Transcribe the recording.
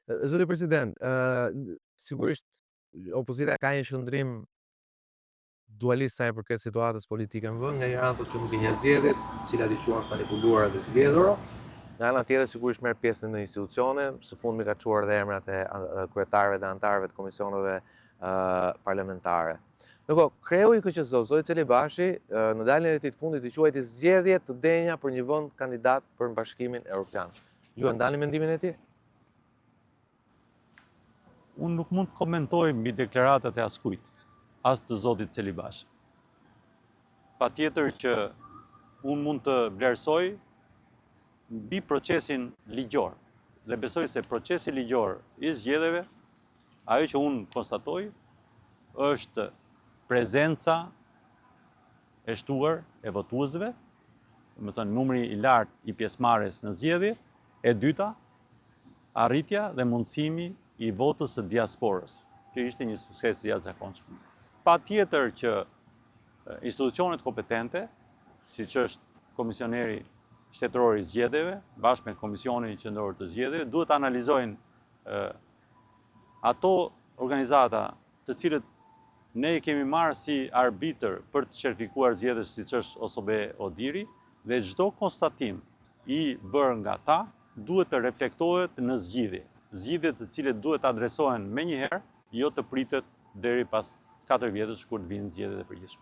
Zoti President, sigurisht opozita ka një qëndrim dualist sa i përket situatës politike në vend, nga një anë thotë që nuk e njeh zgjedhjet, të cilat i quhen manipuluara dhe të vjedhura. Nga ana tjetër sigurisht merr pjesë në institucione, së fundmi ka çuar dhe emrat e kryetarëve dhe anëtarëve të komisioneve parlamentare. Ndërkohë, kreu i KQZ, zoti Celibashi, në daljen e tij të fundit i quajti zgjedhje të denja për një vend kandidat për Bashkimin Evropian. Ju e ndani mendimin e tij? Unë nuk mund të komentoj mbi deklaratat e askujt, as të zotit Celibashi. Patjetër që unë mund të vlerësoj mbi procesin ligjor. Dhe besoj se procesi ligjor i zgjedhjeve, ajo që unë konstatoj, është prezenca e shtuar e votuesve, më thënë numri i lartë i pjesëmarrjes në zgjedhje, e dyta, arritja dhe mundësimi i votës së diasporës. Kjo ishte një sukses i jashtëzakonshëm. Patjetër që institucionet kompetente, siç është Komisioneri Shtetëror i Zgjedhjeve, bashkë me Komisionin Qendror të Zgjedhjeve, duhet të analizojnë ato organizata të cilët ne i kemi marrë si arbitër për të certifikuar zgjedhjet, siç është OSB Odiri, dhe çdo konstatim i bërë nga ta duhet të reflektohet në zgjidhje. Zgjidhje të cilët duhet të adresohen menjëherë, jo të pritet deri pas 4 vjetësh kur të vinë zgjedhjet e përgjithshme.